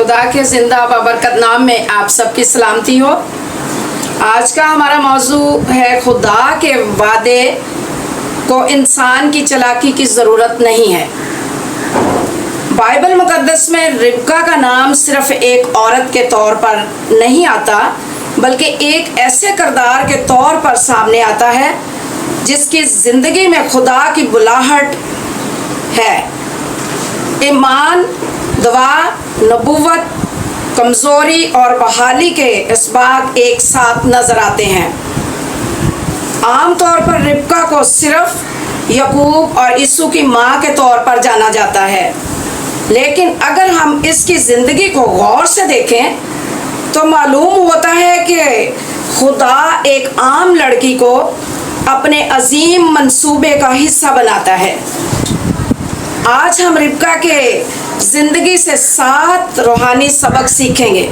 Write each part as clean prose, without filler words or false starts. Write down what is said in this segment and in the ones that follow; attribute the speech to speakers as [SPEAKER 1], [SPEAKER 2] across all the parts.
[SPEAKER 1] खुदा के जिंदा बाबरकत नाम में आप सबकी सलामती हो। आज का हमारा मौजू है खुदा के वादे को इंसान की चालाकी की ज़रूरत नहीं है। बाइबल मुकद्दस में रिबका का नाम सिर्फ एक औरत के तौर पर नहीं आता, बल्कि एक ऐसे किरदार के तौर पर सामने आता है जिसकी ज़िंदगी में खुदा की बुलाहट है। ईमान, दुआ, नबूवत, कमज़ोरी और बहाली के इसबात एक साथ नज़र आते हैं। आम तौर पर रिबका को सिर्फ याकूब और यीशु की माँ के तौर पर जाना जाता है, लेकिन अगर हम इसकी ज़िंदगी को गौर से देखें तो मालूम होता है कि खुदा एक आम लड़की को अपने अजीम मंसूबे का हिस्सा बनाता है। आज हम रिबका के ज़िंदगी से 7 रूहानी सबक सीखेंगे।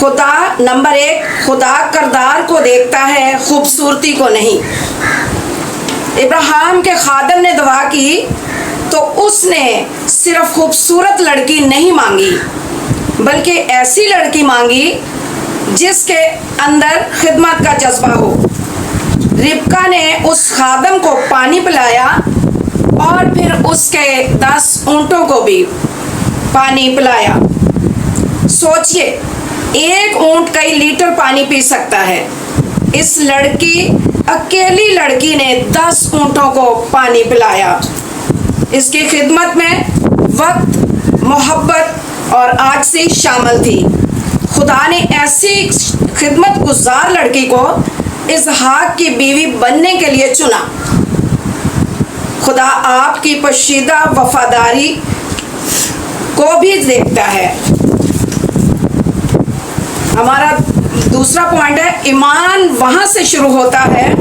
[SPEAKER 1] खुदा नंबर 1, खुदा किरदार को देखता है, खूबसूरती को नहीं। इब्राहिम के खादम ने दुआ की तो उसने सिर्फ खूबसूरत लड़की नहीं मांगी, बल्कि ऐसी लड़की मांगी जिसके अंदर खिदमत का जज्बा हो। रिबका ने उस खादम को पानी पिलाया और फिर उसके 10 ऊँटों को भी पानी पिलाया। सोचिए, एक ऊँट कई लीटर पानी पी सकता है। इस अकेली लड़की ने 10 ऊँटों को पानी पिलाया। इसकी खिदमत में वक्त, मोहब्बत और आजिज़ी शामिल थी। खुदा ने ऐसी खिदमत गुजार लड़की को इसहाक की बीवी बनने के लिए चुना। खुदा आपकी पोशीदा वफादारी को भी देखता है। हमारा दूसरा पॉइंट है, ईमान वहाँ से शुरू होता है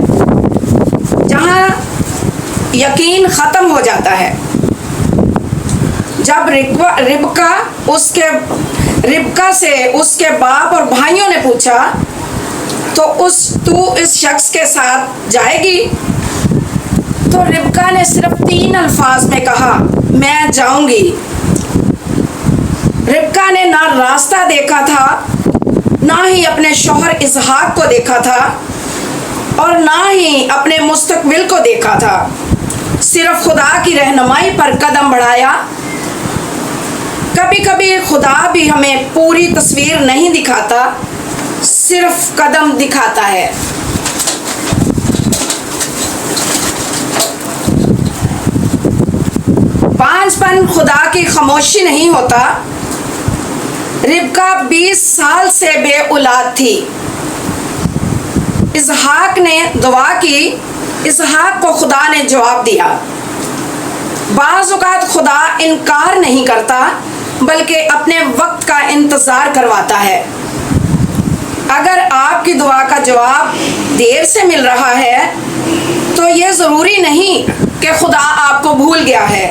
[SPEAKER 1] जहाँ यकीन ख़त्म हो जाता है। जब रिबका से उसके बाप और भाइयों ने पूछा तो तू इस शख्स के साथ जाएगी, तो रिबका ने सिर्फ 3 अल्फाज में कहा, मैं जाऊंगी। रिबका ने ना रास्ता देखा था, ना ही अपने शौहर इसहाक को देखा था और ना ही अपने मुस्तकबिल को देखा था। सिर्फ खुदा की रहनुमाई पर कदम बढ़ाया। कभी कभी खुदा भी हमें पूरी तस्वीर नहीं दिखाता, सिर्फ कदम दिखाता है। बांझपन खुदा की खामोशी नहीं होता। रिबका 20 साल से बेऔलाद थी। इसहाक ने दुआ की, इसहाक को खुदा ने जवाब दिया। बाज़ औक़ात खुदा इनकार नहीं करता, बल्कि अपने वक्त का इंतज़ार करवाता है। अगर आपकी दुआ का जवाब देर से मिल रहा है तो ये ज़रूरी नहीं कि खुदा आपको भूल गया है।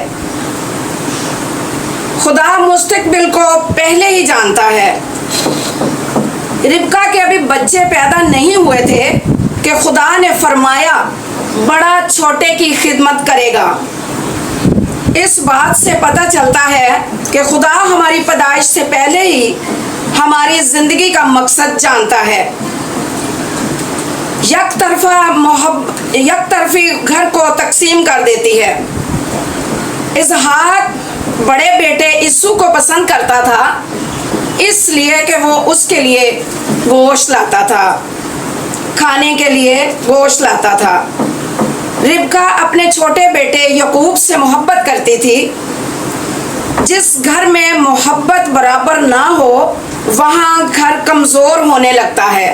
[SPEAKER 1] खुदा मुस्तकबिल को पहले ही जानता है। रिबका के अभी बच्चे पैदा नहीं हुए थे कि खुदा ने फरमाया, बड़ा छोटे की खिदमत करेगा। इस बात से पता चलता है कि खुदा हमारी पैदाइश से पहले ही हमारी ज़िंदगी का मकसद जानता है। यकतरफी घर को तकसीम कर देती है। इसहाक बड़े बेटे यीशु को पसंद करता था, इसलिए कि वो उसके लिए गोश्त लाता था, खाने के लिए गोश्त लाता था। रिबका अपने छोटे बेटे याकूब से मोहब्बत करती थी। जिस घर में मोहब्बत बराबर ना हो, वहाँ घर कमज़ोर होने लगता है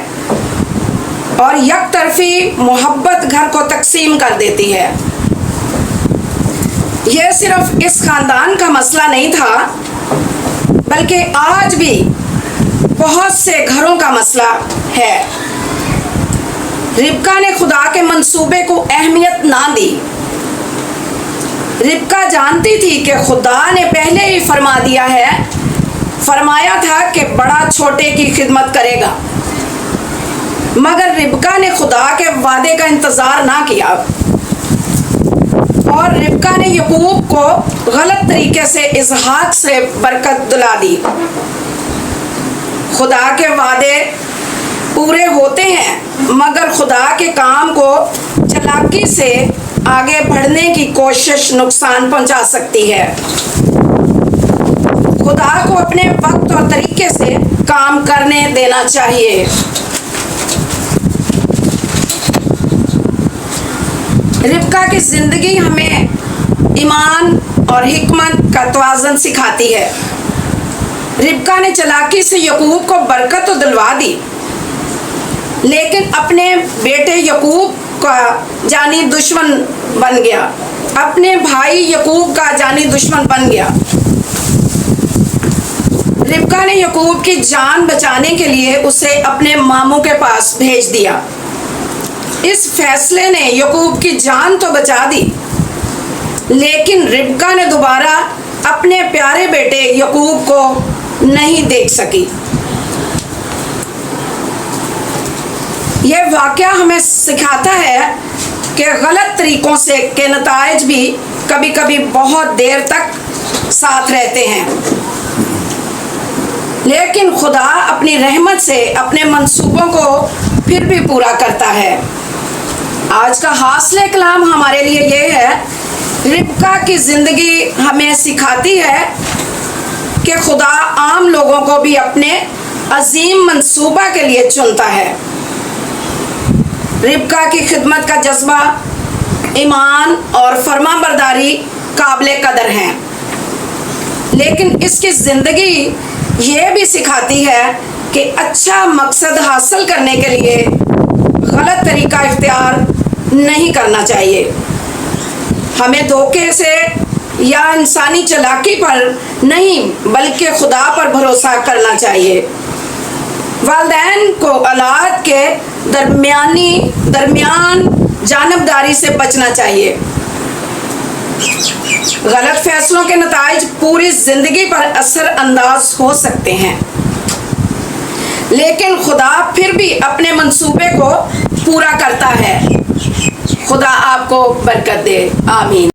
[SPEAKER 1] और यकतरफी मोहब्बत घर को तकसीम कर देती है। यह सिर्फ इस ख़ानदान का मसला नहीं था, बल्कि आज भी बहुत से घरों का मसला है। रिबका ने खुदा के मंसूबे को अहमियत ना दी। रिबका जानती थी कि खुदा ने पहले ही फरमाया था कि बड़ा छोटे की खिदमत करेगा, मगर रिबका ने खुदा के वादे का इंतज़ार ना किया और रिबका ने याकूब को गलत तरीके से इसहाक से बरकत दिला दी। खुदा के वादे पूरे होते हैं, मगर खुदा के काम को चालाकी से आगे बढ़ने की कोशिश नुकसान पहुंचा सकती है। खुदा को अपने वक्त और तरीके से काम करने देना चाहिए। रिबका की जिंदगी हमें ईमान और हिकमत का तवाज़ुन सिखाती है। रिबका ने चालाकी से याकूब को बरकत तो दिलवा दी, लेकिन अपने बेटे याकूब का जानी दुश्मन बन गया, अपने भाई याकूब का जानी दुश्मन बन गया। रिबका ने याकूब की जान बचाने के लिए उसे अपने मामू के पास भेज दिया। इस फैसले ने याकूब की जान तो बचा दी, लेकिन रिबका ने दोबारा अपने प्यारे बेटे याकूब को नहीं देख सकी। यह वाक़या हमें सिखाता है कि गलत तरीक़ों से के नताइज भी कभी कभी बहुत देर तक साथ रहते हैं, लेकिन खुदा अपनी रहमत से अपने मंसूबों को फिर भी पूरा करता है। आज का हासिल कलाम हमारे लिए ये है, रिबका की ज़िंदगी हमें सिखाती है कि खुदा आम लोगों को भी अपने अजीम मंसूबा के लिए चुनता है। रिबका की खिदमत का जज्बा, ईमान और फरमाबरदारी काबिल कदर हैं, लेकिन इसकी ज़िंदगी ये भी सिखाती है कि अच्छा मकसद हासिल करने के लिए गलत तरीका इख्तियार नहीं करना चाहिए। हमें धोखे से या इंसानी चालाकी पर नहीं, बल्कि खुदा पर भरोसा करना चाहिए। वालिदैन को औलाद के दरमियान जानबदारी से बचना चाहिए। गलत फैसलों के नताइज पूरी ज़िंदगी पर असर अंदाज हो सकते हैं, लेकिन खुदा फिर भी अपने मंसूबे को पूरा करता है। खुदा आपको बरकत दे। आमीन।